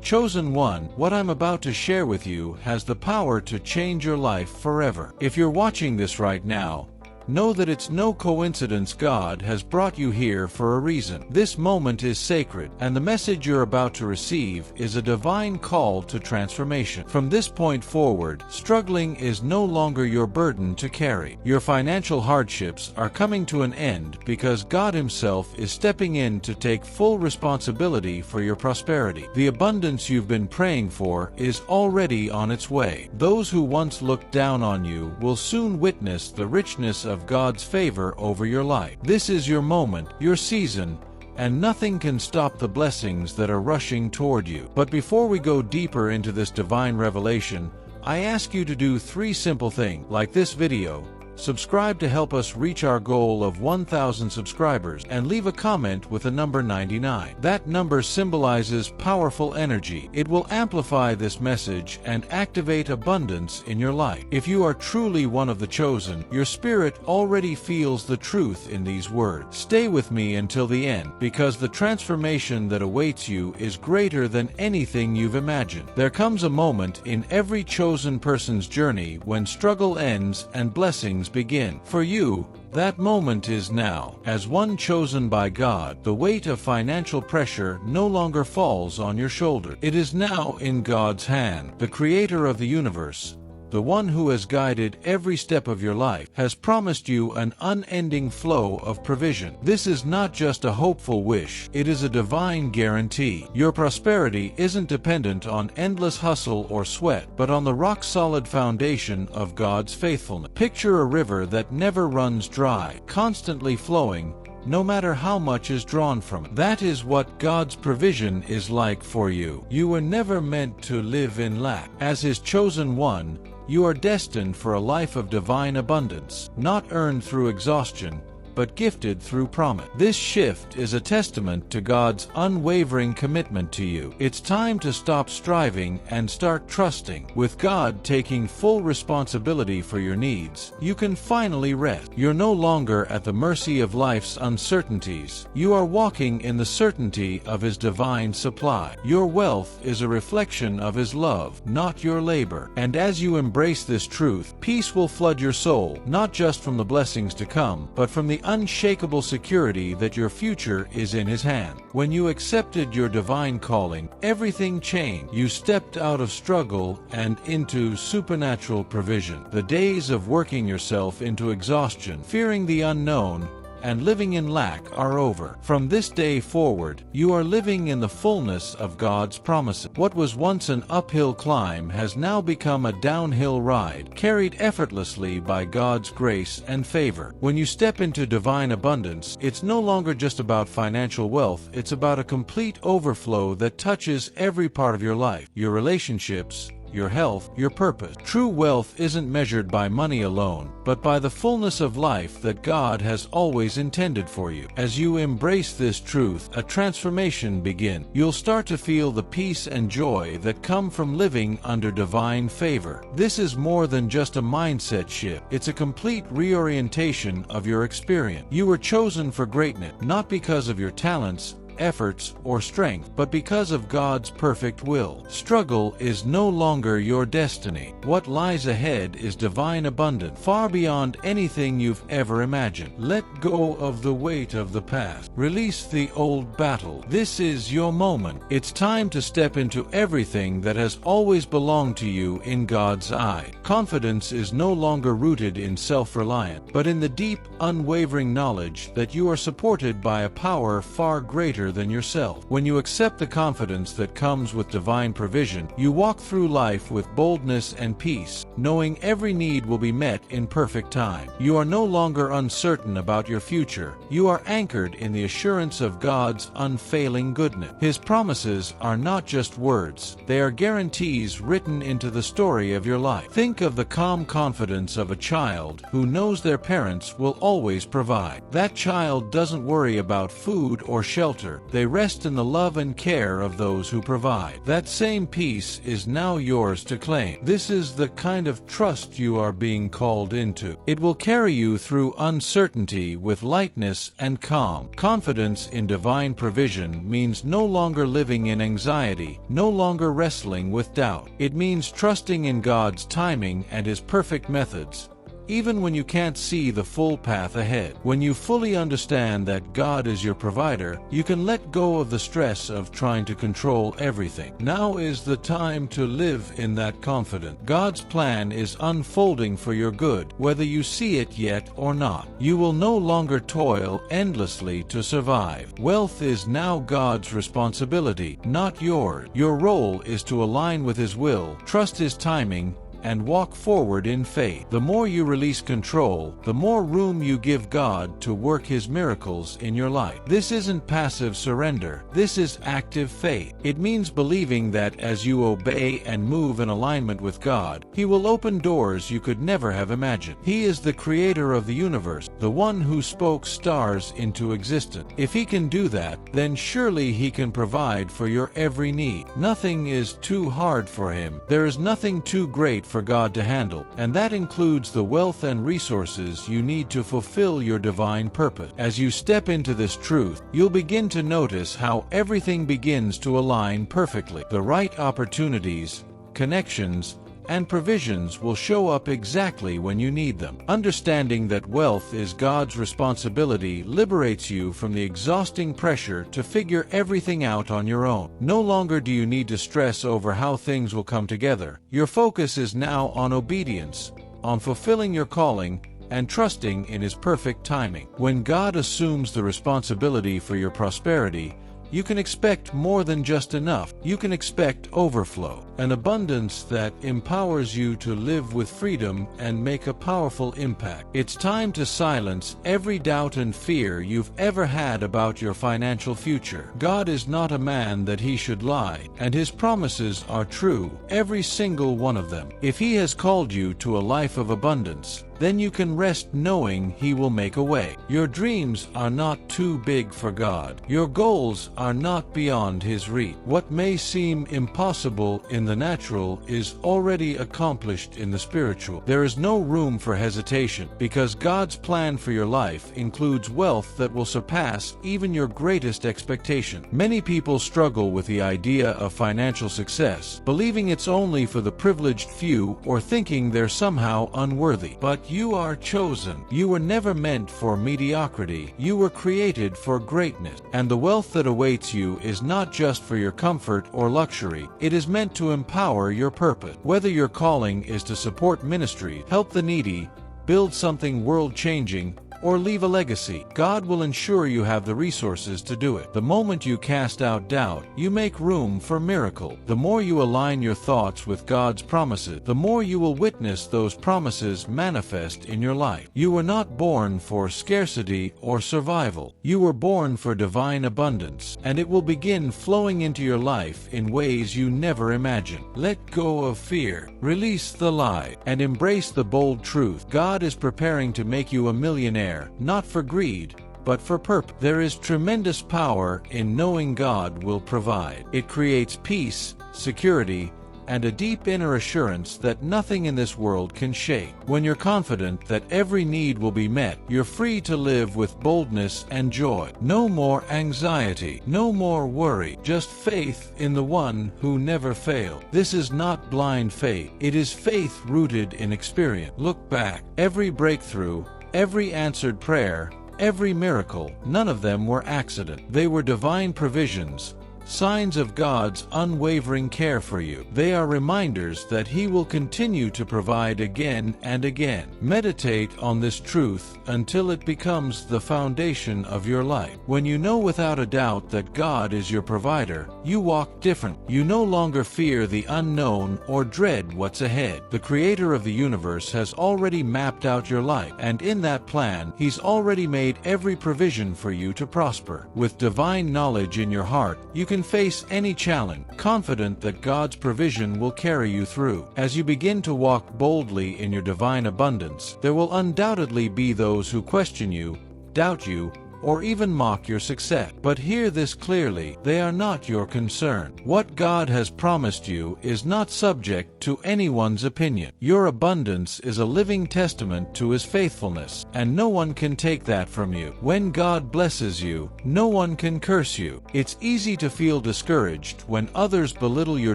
Chosen one, what I'm about to share with you has the power to change your life forever. If you're watching this right now, know that it's no coincidence God has brought you here for a reason. This moment is sacred, and the message you're about to receive is a divine call to transformation. From this point forward, struggling is no longer your burden to carry. Your financial hardships are coming to an end because God Himself is stepping in to take full responsibility for your prosperity. The abundance you've been praying for is already on its way. Those who once looked down on you will soon witness the richness of God's favor over your life. This is your moment, your season, and nothing can stop the blessings that are rushing toward you. But before we go deeper into this divine revelation, I ask you to do 3 simple things. Like this video, subscribe to help us reach our goal of 1,000 subscribers, and leave a comment with the number 99. That number symbolizes powerful energy. It will amplify this message and activate abundance in your life. If you are truly one of the chosen, your spirit already feels the truth in these words. Stay with me until the end, because the transformation that awaits you is greater than anything you've imagined. There comes a moment in every chosen person's journey when struggle ends and blessings begin. For you, that moment is now. As one chosen by God, the weight of financial pressure no longer falls on your shoulder. It is now in God's hand. The Creator of the universe, the one who has guided every step of your life, has promised you an unending flow of provision. This is not just a hopeful wish, it is a divine guarantee. Your prosperity isn't dependent on endless hustle or sweat, but on the rock-solid foundation of God's faithfulness. Picture a river that never runs dry, constantly flowing, no matter how much is drawn from it. That is what God's provision is like for you. You were never meant to live in lack. As His chosen one, you are destined for a life of divine abundance, not earned through exhaustion, but gifted through promise. This shift is a testament to God's unwavering commitment to you. It's time to stop striving and start trusting. With God taking full responsibility for your needs, you can finally rest. You're no longer at the mercy of life's uncertainties. You are walking in the certainty of His divine supply. Your wealth is a reflection of His love, not your labor. And as you embrace this truth, peace will flood your soul, not just from the blessings to come, but from the unshakable security that your future is in His hand. When you accepted your divine calling, everything changed. You stepped out of struggle and into supernatural provision. The days of working yourself into exhaustion, fearing the unknown, and living in lack are over. From this day forward, you are living in the fullness of God's promises. What was once an uphill climb has now become a downhill ride, carried effortlessly by God's grace and favor. When you step into divine abundance, it's no longer just about financial wealth, it's about a complete overflow that touches every part of your life, your relationships, your health, your purpose. True wealth isn't measured by money alone, but by the fullness of life that God has always intended for you. As you embrace this truth, a transformation begins. You'll start to feel the peace and joy that come from living under divine favor. This is more than just a mindset shift. It's a complete reorientation of your experience. You were chosen for greatness, not because of your talents, efforts, or strength, but because of God's perfect will. Struggle is no longer your destiny. What lies ahead is divine abundance, far beyond anything you've ever imagined. Let go of the weight of the past. Release the old battle. This is your moment. It's time to step into everything that has always belonged to you in God's eye. Confidence is no longer rooted in self-reliance, but in the deep, unwavering knowledge that you are supported by a power far greater than yourself. When you accept the confidence that comes with divine provision, you walk through life with boldness and peace, knowing every need will be met in perfect time. You are no longer uncertain about your future. You are anchored in the assurance of God's unfailing goodness. His promises are not just words, they are guarantees written into the story of your life. Think of the calm confidence of a child who knows their parents will always provide. That child doesn't worry about food or shelter. shelter. They rest in the love and care of those who provide. That same peace is now yours to claim. This is the kind of trust you are being called into. It will carry you through uncertainty with lightness and calm. Confidence in divine provision means no longer living in anxiety, no longer wrestling with doubt. It means trusting in God's timing and His perfect methods, even when you can't see the full path ahead. When you fully understand that God is your provider, you can let go of the stress of trying to control everything. Now is the time to live in that confidence. God's plan is unfolding for your good, whether you see it yet or not. You will no longer toil endlessly to survive. Wealth is now God's responsibility, not yours. Your role is to align with His will, trust His timing, and walk forward in faith. The more you release control, the more room you give God to work His miracles in your life. This isn't passive surrender. This is active faith. It means believing that as you obey and move in alignment with God, He will open doors you could never have imagined. He is the creator of the universe, the one who spoke stars into existence. If He can do that, then surely He can provide for your every need. Nothing is too hard for Him. There is nothing too great for God to handle, and that includes the wealth and resources you need to fulfill your divine purpose. As you step into this truth, you'll begin to notice how everything begins to align perfectly. The right opportunities, connections, and provisions will show up exactly when you need them. Understanding that wealth is God's responsibility liberates you from the exhausting pressure to figure everything out on your own. No longer do you need to stress over how things will come together. Your focus is now on obedience, on fulfilling your calling, and trusting in His perfect timing. When God assumes the responsibility for your prosperity, you can expect more than just enough. You can expect overflow, an abundance that empowers you to live with freedom and make a powerful impact. It's time to silence every doubt and fear you've ever had about your financial future. God is not a man that He should lie, and His promises are true, every single one of them. If He has called you to a life of abundance, then you can rest knowing He will make a way. Your dreams are not too big for God. Your goals are not beyond His reach. What may seem impossible in the natural is already accomplished in the spiritual. There is no room for hesitation, because God's plan for your life includes wealth that will surpass even your greatest expectation. Many people struggle with the idea of financial success, believing it's only for the privileged few or thinking they're somehow unworthy. But you are chosen. You were never meant for mediocrity. You were created for greatness. And the wealth that awaits you is not just for your comfort or luxury. It is meant to empower your purpose. Whether your calling is to support ministry, help the needy, build something world-changing, or leave a legacy, God will ensure you have the resources to do it. The moment you cast out doubt, you make room for miracle. The more you align your thoughts with God's promises, the more you will witness those promises manifest in your life. You were not born for scarcity or survival. You were born for divine abundance, and it will begin flowing into your life in ways you never imagined. Let go of fear, release the lie, and embrace the bold truth. God is preparing to make you a millionaire, not for greed, but for purpose. There is tremendous power in knowing God will provide. It creates peace, security, and a deep inner assurance that nothing in this world can shake. When you're confident that every need will be met, you're free to live with boldness and joy. No more anxiety, no more worry, just faith in the one who never failed. This is not blind faith. It is faith rooted in experience. Look back. Every breakthrough, every answered prayer, every miracle, none of them were accident. They were divine provisions, signs of God's unwavering care for you. They are reminders that He will continue to provide again and again. Meditate on this truth until it becomes the foundation of your life. When you know without a doubt that God is your provider, you walk different. You no longer fear the unknown or dread what's ahead. The Creator of the universe has already mapped out your life, and in that plan, He's already made every provision for you to prosper. With divine knowledge in your heart, you can face any challenge, confident that God's provision will carry you through. As you begin to walk boldly in your divine abundance, there will undoubtedly be those who question you, doubt you, or even mock your success. But hear this clearly, they are not your concern. What God has promised you is not subject to anyone's opinion. Your abundance is a living testament to His faithfulness, and no one can take that from you. When God blesses you, no one can curse you. It's easy to feel discouraged when others belittle your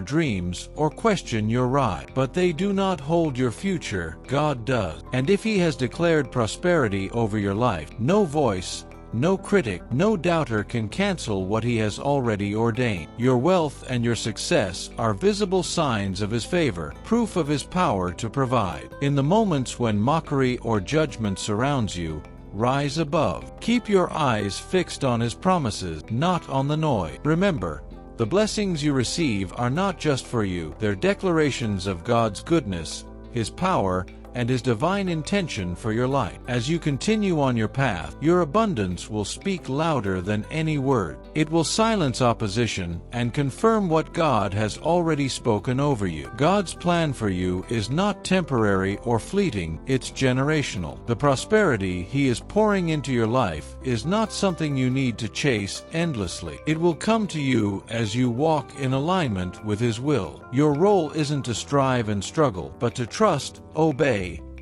dreams or question your ride, but they do not hold your future. God does. And if He has declared prosperity over your life, no voice, no critic, no doubter can cancel what He has already ordained. Your wealth and your success are visible signs of His favor, proof of His power to provide. In the moments when mockery or judgment surrounds you, rise above. Keep your eyes fixed on His promises, not on the noise. Remember, the blessings you receive are not just for you. They're declarations of God's goodness, His power, and His divine intention for your life. As you continue on your path, your abundance will speak louder than any word. It will silence opposition and confirm what God has already spoken over you. God's plan for you is not temporary or fleeting, it's generational. The prosperity He is pouring into your life is not something you need to chase endlessly. It will come to you as you walk in alignment with His will. Your role isn't to strive and struggle, but to trust, obey,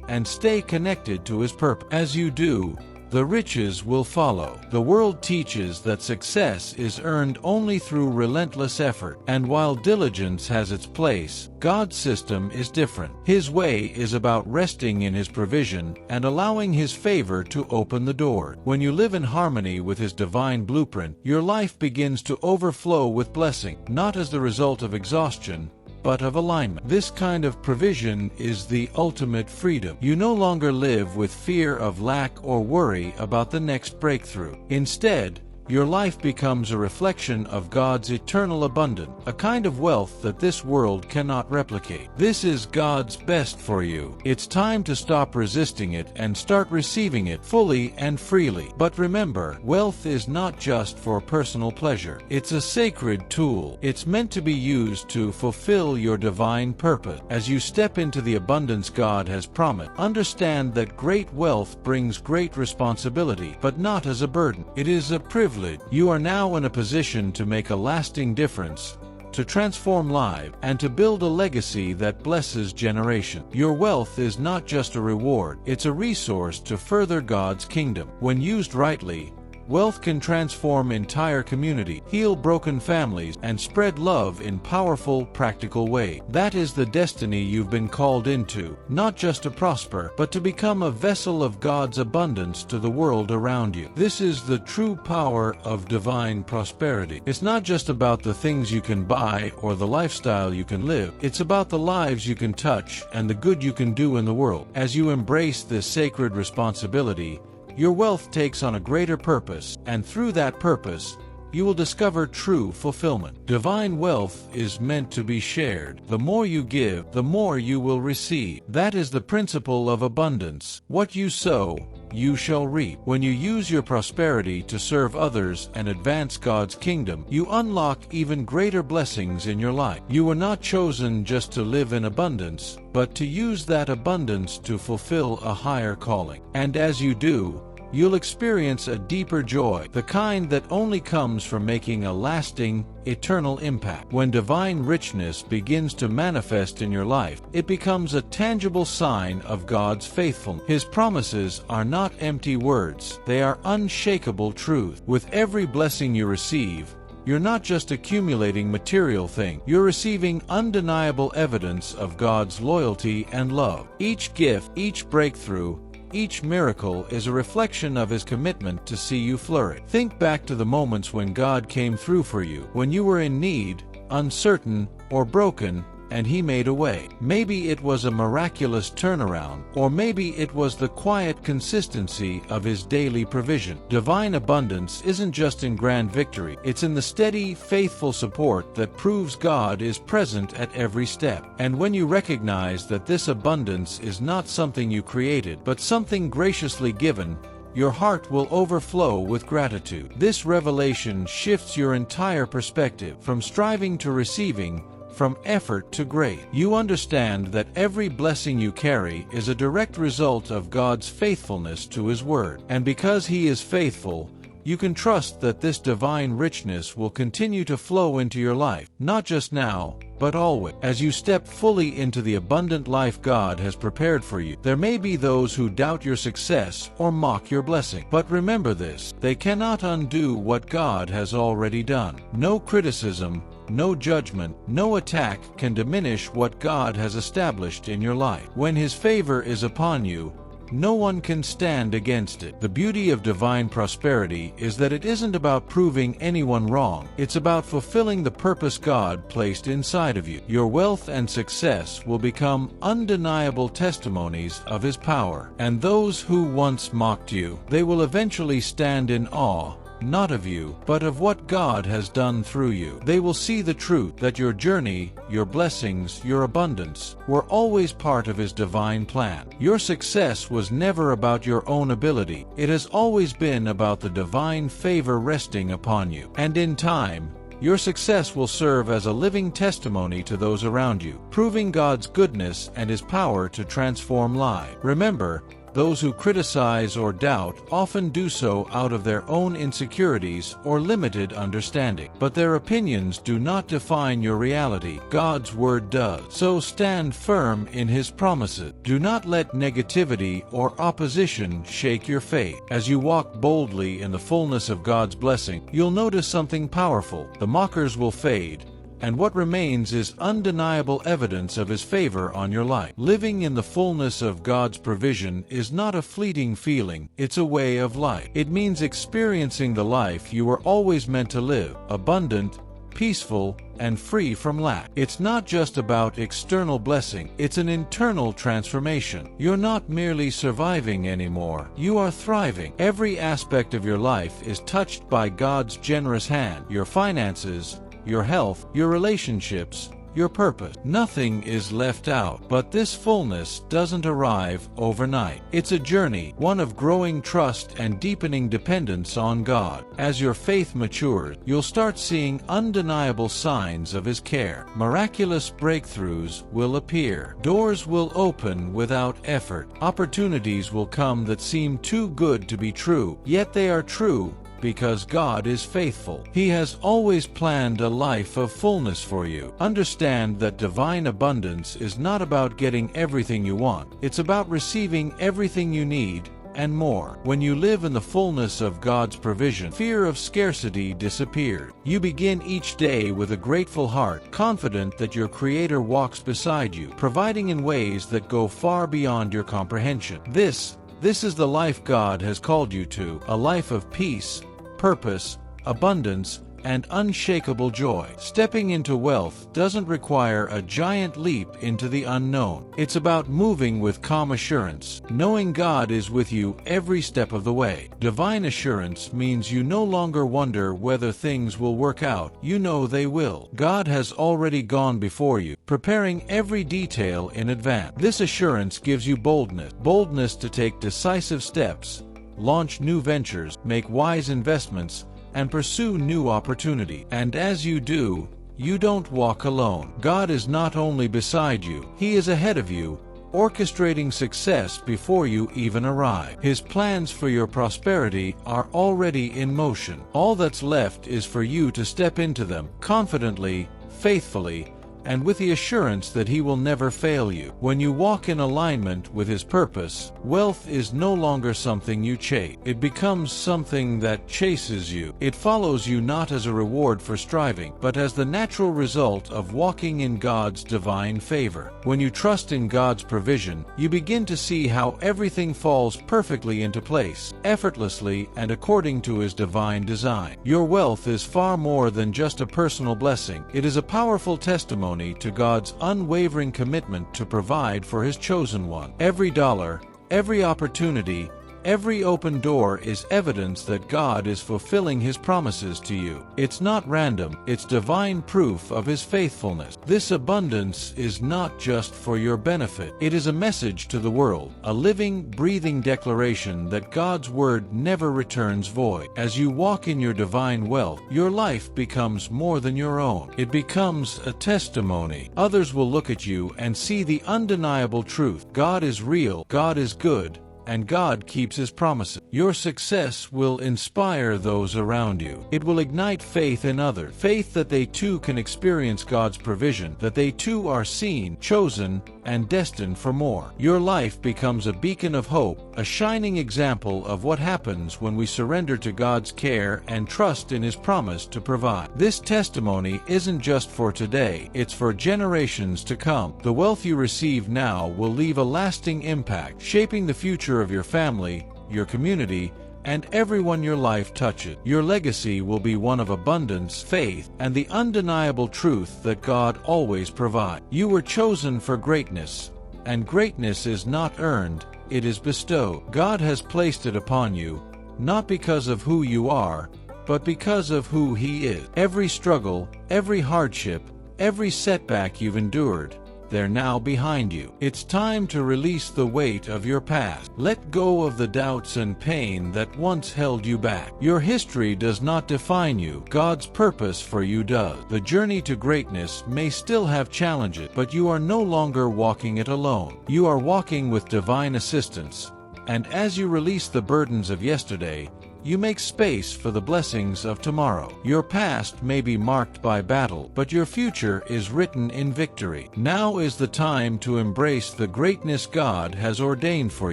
and stay connected to His purpose. As you do, the riches will follow. The world teaches that success is earned only through relentless effort, and while diligence has its place, God's system is different. His way is about resting in His provision and allowing His favor to open the door. When you live in harmony with His divine blueprint, your life begins to overflow with blessing, not as the result of exhaustion, but of alignment. This kind of provision is the ultimate freedom. You no longer live with fear of lack or worry about the next breakthrough. Instead, your life becomes a reflection of God's eternal abundance, a kind of wealth that this world cannot replicate. This is God's best for you. It's time to stop resisting it and start receiving it fully and freely. But remember, wealth is not just for personal pleasure. It's a sacred tool. It's meant to be used to fulfill your divine purpose. As you step into the abundance God has promised, understand that great wealth brings great responsibility, but not as a burden. It is a privilege. You are now in a position to make a lasting difference, to transform lives, and to build a legacy that blesses generations. Your wealth is not just a reward, it's a resource to further God's kingdom. When used rightly, wealth can transform entire communities, heal broken families, and spread love in powerful, practical ways. That is the destiny you've been called into, not just to prosper, but to become a vessel of God's abundance to the world around you. This is the true power of divine prosperity. It's not just about the things you can buy or the lifestyle you can live. It's about the lives you can touch and the good you can do in the world. As you embrace this sacred responsibility, your wealth takes on a greater purpose, and through that purpose, you will discover true fulfillment. Divine wealth is meant to be shared. The more you give, the more you will receive. That is the principle of abundance. What you sow, you shall reap. When you use your prosperity to serve others and advance God's kingdom, you unlock even greater blessings in your life. You were not chosen just to live in abundance, but to use that abundance to fulfill a higher calling. And as you do, you'll experience a deeper joy, the kind that only comes from making a lasting, eternal impact. When divine richness begins to manifest in your life, it becomes a tangible sign of God's faithfulness. His promises are not empty words, they are unshakable truth. With every blessing you receive, you're not just accumulating material things, you're receiving undeniable evidence of God's loyalty and love. Each gift, each breakthrough, each miracle is a reflection of His commitment to see you flourish. Think back to the moments when God came through for you, when you were in need, uncertain, or broken, and He made a way. Maybe it was a miraculous turnaround, or maybe it was the quiet consistency of His daily provision. Divine abundance isn't just in grand victory, it's in the steady, faithful support that proves God is present at every step. And when you recognize that this abundance is not something you created, but something graciously given, your heart will overflow with gratitude. This revelation shifts your entire perspective, from striving to receiving, from effort to grace. You understand that every blessing you carry is a direct result of God's faithfulness to His word. And because He is faithful, You can trust that this divine richness will continue to flow into your life, not just now, but always. As you step fully into the abundant life God has prepared for you, there may be those who doubt your success or mock your blessing. But remember this: they cannot undo what God has already done. No criticism, no judgment, no attack can diminish what God has established in your life. When His favor is upon you, no one can stand against it. The beauty of divine prosperity is that it isn't about proving anyone wrong. It's about fulfilling the purpose God placed inside of you. Your wealth and success will become undeniable testimonies of His power. And those who once mocked you, they will eventually stand in awe, not of you, but of what God has done through you. They will see the truth that your journey, your blessings, your abundance were always part of His divine plan. Your success was never about your own ability. It has always been about the divine favor resting upon you. And in time, your success will serve as a living testimony to those around you, proving God's goodness and His power to transform lives. Remember, those who criticize or doubt often do so out of their own insecurities or limited understanding. But their opinions do not define your reality. God's Word does. So stand firm in His promises. Do not let negativity or opposition shake your faith. As you walk boldly in the fullness of God's blessing, you'll notice something powerful. The mockers will fade, and what remains is undeniable evidence of His favor on your life. Living in the fullness of God's provision is not a fleeting feeling, it's a way of life. It means experiencing the life you were always meant to live, abundant, peaceful, and free from lack. It's not just about external blessing, it's an internal transformation. You're not merely surviving anymore, you are thriving. Every aspect of your life is touched by God's generous hand. Your finances, your health, your relationships, your purpose. Nothing is left out. But this fullness doesn't arrive overnight. It's a journey, one of growing trust and deepening dependence on God. As your faith matures, you'll start seeing undeniable signs of His care. Miraculous breakthroughs will appear. Doors will open without effort. Opportunities will come that seem too good to be true, yet they are true because God is faithful. He has always planned a life of fullness for you. Understand that divine abundance is not about getting everything you want. It's about receiving everything you need and more. When you live in the fullness of God's provision, fear of scarcity disappears. You begin each day with a grateful heart, confident that your Creator walks beside you, providing in ways that go far beyond your comprehension. This is the life God has called you to, a life of peace, purpose, abundance, and unshakable joy. Stepping into wealth doesn't require a giant leap into the unknown. It's about moving with calm assurance, knowing God is with you every step of the way. Divine assurance means you no longer wonder whether things will work out. You know they will. God has already gone before you, preparing every detail in advance. This assurance gives you boldness to take decisive steps, launch new ventures, make wise investments, and pursue new opportunity. And as you do, you don't walk alone. God is not only beside you, He is ahead of you, orchestrating success before you even arrive. His plans for your prosperity are already in motion. All that's left is for you to step into them confidently, faithfully, and with the assurance that He will never fail you. When you walk in alignment with His purpose, wealth is no longer something you chase. It becomes something that chases you. It follows you not as a reward for striving, but as the natural result of walking in God's divine favor. When you trust in God's provision, you begin to see how everything falls perfectly into place, effortlessly and according to His divine design. Your wealth is far more than just a personal blessing. It is a powerful testimony to God's unwavering commitment to provide for His chosen one. Every dollar, every opportunity, every open door is evidence that God is fulfilling His promises to you. It's not random, it's divine proof of His faithfulness. This abundance is not just for your benefit. It is a message to the world, a living, breathing declaration that God's Word never returns void. As you walk in your divine wealth, your life becomes more than your own. It becomes a testimony. Others will look at you and see the undeniable truth. God is real, God is good, and God keeps His promises. Your success will inspire those around you. It will ignite faith in others, faith that they too can experience God's provision, that they too are seen, chosen, and destined for more. Your life becomes a beacon of hope, a shining example of what happens when we surrender to God's care and trust in His promise to provide. This testimony isn't just for today, it's for generations to come. The wealth you receive now will leave a lasting impact, shaping the future of your family, your community, and everyone your life touches. Your legacy will be one of abundance, faith, and the undeniable truth that God always provides. You were chosen for greatness, and greatness is not earned, it is bestowed. God has placed it upon you, not because of who you are, but because of who He is. Every struggle, every hardship, every setback you've endured, they're now behind you. It's time to release the weight of your past. Let go of the doubts and pain that once held you back. Your history does not define you. God's purpose for you does. The journey to greatness may still have challenges, but you are no longer walking it alone. You are walking with divine assistance. And as you release the burdens of yesterday, you make space for the blessings of tomorrow. Your past may be marked by battle, but your future is written in victory. Now is the time to embrace the greatness God has ordained for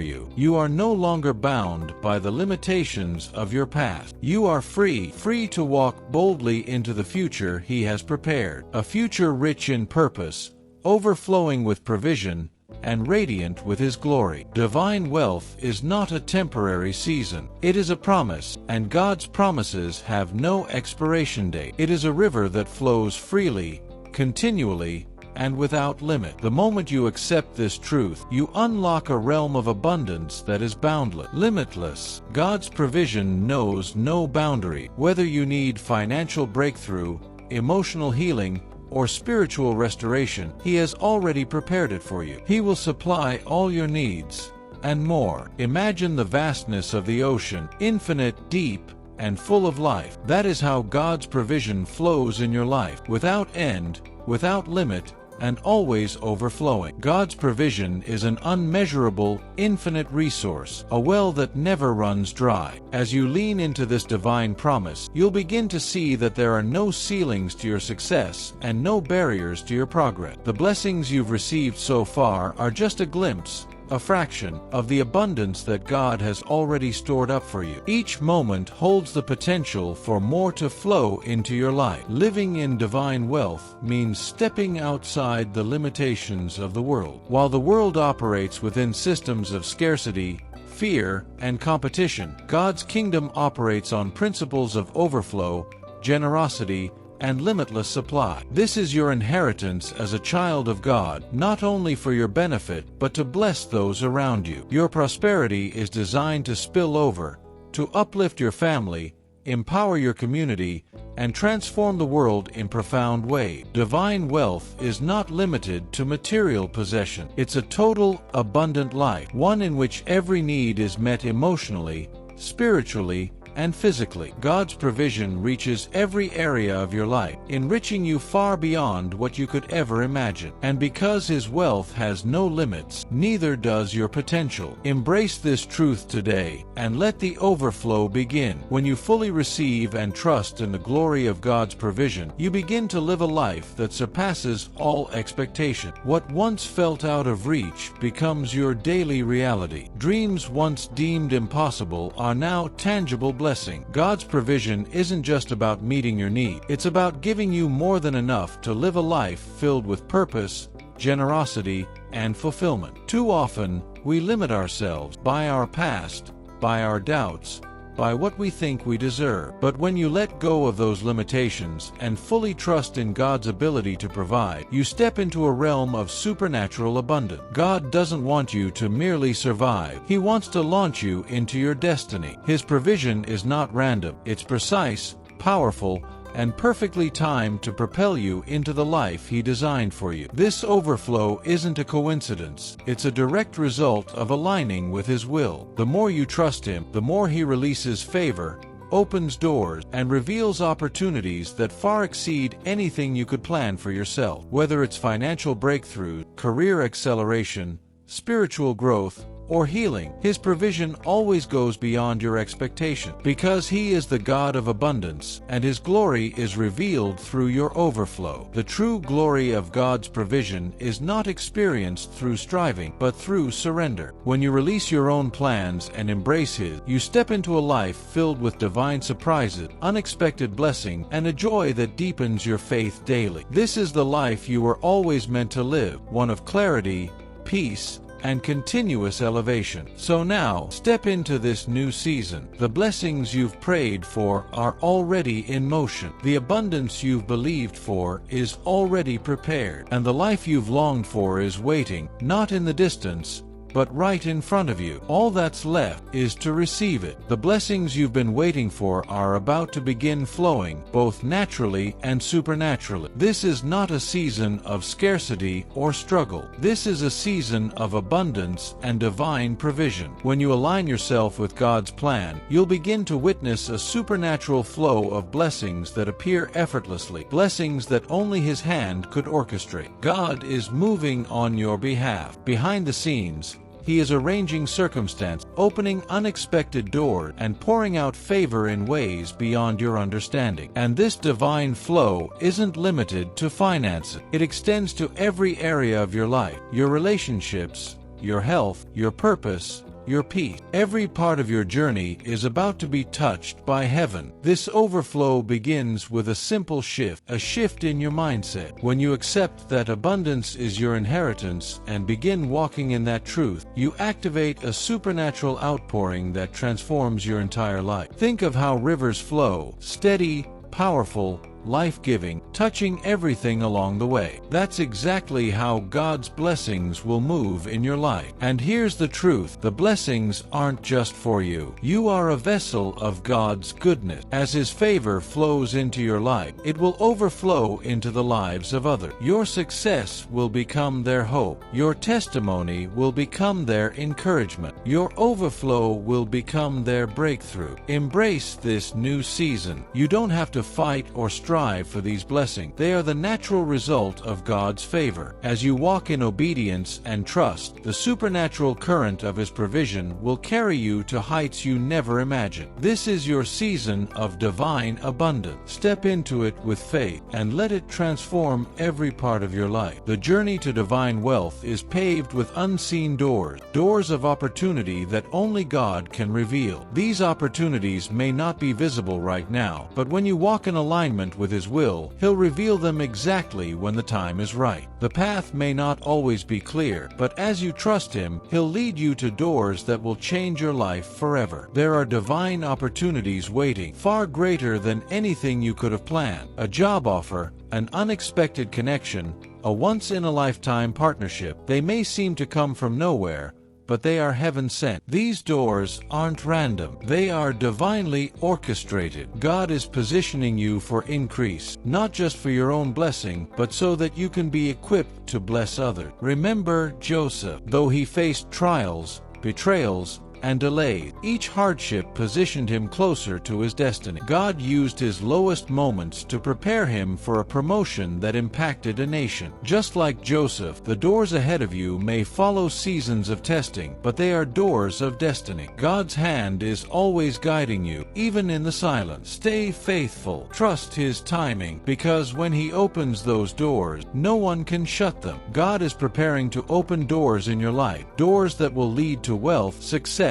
you. You are no longer bound by the limitations of your past. You are free to walk boldly into the future He has prepared. A future rich in purpose, overflowing with provision, and radiant with His glory. Divine wealth is not a temporary season. It is a promise, and God's promises have no expiration date. It is a river that flows freely, continually, and without limit. The moment you accept this truth, you unlock a realm of abundance that is boundless, limitless. God's provision knows no boundary. Whether you need financial breakthrough, emotional healing, or spiritual restoration, He has already prepared it for you. He will supply all your needs, and more. Imagine the vastness of the ocean, infinite, deep, and full of life. That is how God's provision flows in your life, without end, without limit, and always overflowing. God's provision is an unmeasurable, infinite resource, a well that never runs dry. As you lean into this divine promise, you'll begin to see that there are no ceilings to your success and no barriers to your progress. The blessings you've received so far are just a glimpse, a fraction, of the abundance that God has already stored up for you. Each moment holds the potential for more to flow into your life. Living in divine wealth means stepping outside the limitations of the world. While the world operates within systems of scarcity, fear, and competition, God's kingdom operates on principles of overflow, generosity, and limitless supply. This is your inheritance as a child of God, not only for your benefit, but to bless those around you. Your prosperity is designed to spill over, to uplift your family, empower your community, and transform the world in profound ways. Divine wealth is not limited to material possession. It's a total, abundant life, one in which every need is met emotionally, spiritually, and physically. God's provision reaches every area of your life, enriching you far beyond what you could ever imagine. And because His wealth has no limits, neither does your potential. Embrace this truth today, and let the overflow begin. When you fully receive and trust in the glory of God's provision, you begin to live a life that surpasses all expectation. What once felt out of reach becomes your daily reality. Dreams once deemed impossible are now tangible blessing. God's provision isn't just about meeting your need. It's about giving you more than enough to live a life filled with purpose, generosity, and fulfillment. Too often, we limit ourselves by our past, by our doubts, by what we think we deserve. But when you let go of those limitations and fully trust in God's ability to provide, you step into a realm of supernatural abundance. God doesn't want you to merely survive. He wants to launch you into your destiny. His provision is not random. It's precise, powerful, and perfectly timed to propel you into the life He designed for you. This overflow isn't a coincidence. It's a direct result of aligning with His will. The more you trust Him, the more He releases favor, opens doors, and reveals opportunities that far exceed anything you could plan for yourself. Whether it's financial breakthrough, career acceleration, spiritual growth, or healing. His provision always goes beyond your expectation, because He is the God of abundance, and His glory is revealed through your overflow. The true glory of God's provision is not experienced through striving, but through surrender. When you release your own plans and embrace His, you step into a life filled with divine surprises, unexpected blessing, and a joy that deepens your faith daily. This is the life you were always meant to live, one of clarity, peace, and continuous elevation. So now, step into this new season. The blessings you've prayed for are already in motion. The abundance you've believed for is already prepared. And the life you've longed for is waiting, not in the distance, but right in front of you. All that's left is to receive it. The blessings you've been waiting for are about to begin flowing, both naturally and supernaturally. This is not a season of scarcity or struggle. This is a season of abundance and divine provision. When you align yourself with God's plan, you'll begin to witness a supernatural flow of blessings that appear effortlessly, blessings that only His hand could orchestrate. God is moving on your behalf. Behind the scenes, He is arranging circumstance, opening unexpected doors, and pouring out favor in ways beyond your understanding. And this divine flow isn't limited to finances. It extends to every area of your life, your relationships, your health, your purpose, your peace. Every part of your journey is about to be touched by heaven. This overflow begins with a simple shift, a shift in your mindset. When you accept that abundance is your inheritance and begin walking in that truth, you activate a supernatural outpouring that transforms your entire life. Think of how rivers flow, steady, powerful, life-giving, touching everything along the way. That's exactly how God's blessings will move in your life. And here's the truth: the blessings aren't just for you. You are a vessel of God's goodness. As His favor flows into your life, it will overflow into the lives of others. Your success will become their hope. Your testimony will become their encouragement. Your overflow will become their breakthrough. Embrace this new season. You don't have to fight or strive for these blessings. They are the natural result of God's favor. As you walk in obedience and trust, the supernatural current of His provision will carry you to heights you never imagined. This is your season of divine abundance. Step into it with faith and let it transform every part of your life. The journey to divine wealth is paved with unseen doors, doors of opportunity that only God can reveal. These opportunities may not be visible right now, but when you walk in alignment with His will, He'll reveal them exactly when the time is right. The path may not always be clear, but as you trust Him, He'll lead you to doors that will change your life forever. There are divine opportunities waiting, far greater than anything you could have planned. A job offer, an unexpected connection, a once-in-a-lifetime partnership. They may seem to come from nowhere, but they are heaven sent. These doors aren't random. They are divinely orchestrated. God is positioning you for increase, not just for your own blessing, but so that you can be equipped to bless others. Remember Joseph. Though he faced trials, betrayals, and delays, each hardship positioned him closer to his destiny. God used his lowest moments to prepare him for a promotion that impacted a nation. Just like Joseph, the doors ahead of you may follow seasons of testing, but they are doors of destiny. God's hand is always guiding you, even in the silence. Stay faithful. Trust His timing, because when He opens those doors, no one can shut them. God is preparing to open doors in your life, doors that will lead to wealth, success,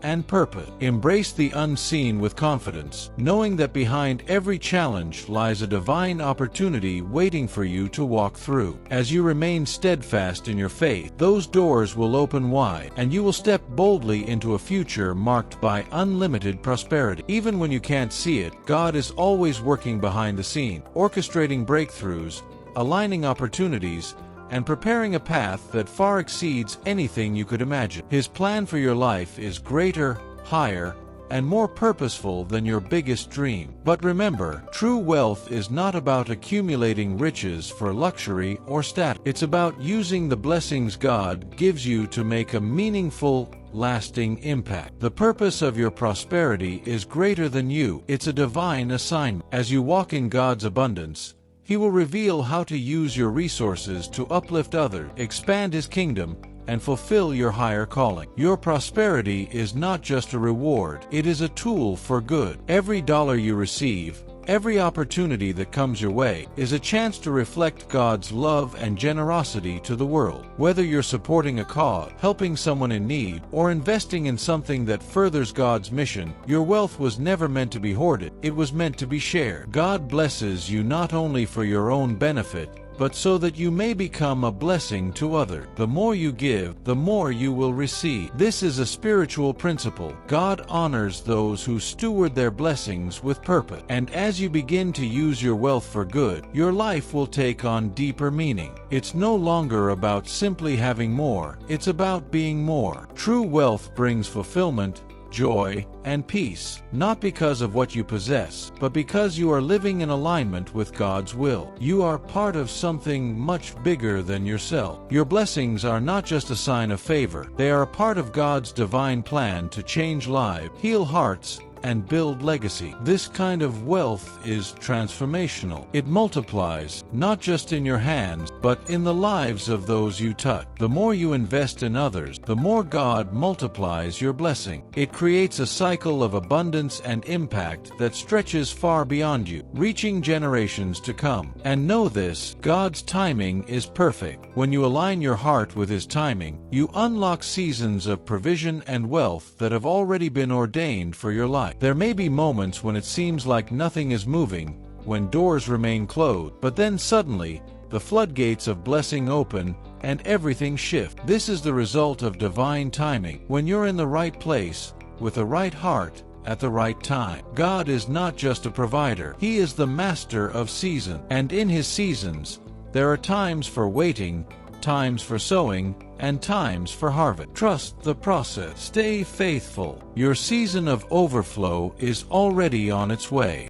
and purpose. Embrace the unseen with confidence, knowing that behind every challenge lies a divine opportunity waiting for you to walk through. As you remain steadfast in your faith, those doors will open wide, and you will step boldly into a future marked by unlimited prosperity. Even when you can't see it, God is always working behind the scene, orchestrating breakthroughs, aligning opportunities, and preparing a path that far exceeds anything you could imagine. His plan for your life is greater, higher, and more purposeful than your biggest dream. But remember, true wealth is not about accumulating riches for luxury or status. It's about using the blessings God gives you to make a meaningful, lasting impact. The purpose of your prosperity is greater than you. It's a divine assignment. As you walk in God's abundance, He will reveal how to use your resources to uplift others, expand His kingdom, and fulfill your higher calling. Your prosperity is not just a reward, it is a tool for good. Every dollar you receive, every opportunity that comes your way, is a chance to reflect God's love and generosity to the world. Whether you're supporting a cause, helping someone in need, or investing in something that furthers God's mission, your wealth was never meant to be hoarded, it was meant to be shared. God blesses you not only for your own benefit, but so that you may become a blessing to others. The more you give, the more you will receive. This is a spiritual principle. God honors those who steward their blessings with purpose. And as you begin to use your wealth for good, your life will take on deeper meaning. It's no longer about simply having more, it's about being more. True wealth brings fulfillment, joy, and peace, not because of what you possess, but because you are living in alignment with God's will. You are part of something much bigger than yourself. Your blessings are not just a sign of favor, they are a part of God's divine plan to change lives, heal hearts, and build legacy. This kind of wealth is transformational. It multiplies, not just in your hands, but in the lives of those you touch. The more you invest in others, the more God multiplies your blessing. It creates a cycle of abundance and impact that stretches far beyond you, reaching generations to come. And know this, God's timing is perfect. When you align your heart with His timing, you unlock seasons of provision and wealth that have already been ordained for your life. There may be moments when it seems like nothing is moving, when doors remain closed, but then suddenly, the floodgates of blessing open and everything shifts. This is the result of divine timing. When you're in the right place, with the right heart, at the right time. God is not just a provider, He is the master of seasons. And in His seasons, there are times for waiting, times for sowing, and times for harvest. Trust the process. Stay faithful. Your season of overflow is already on its way.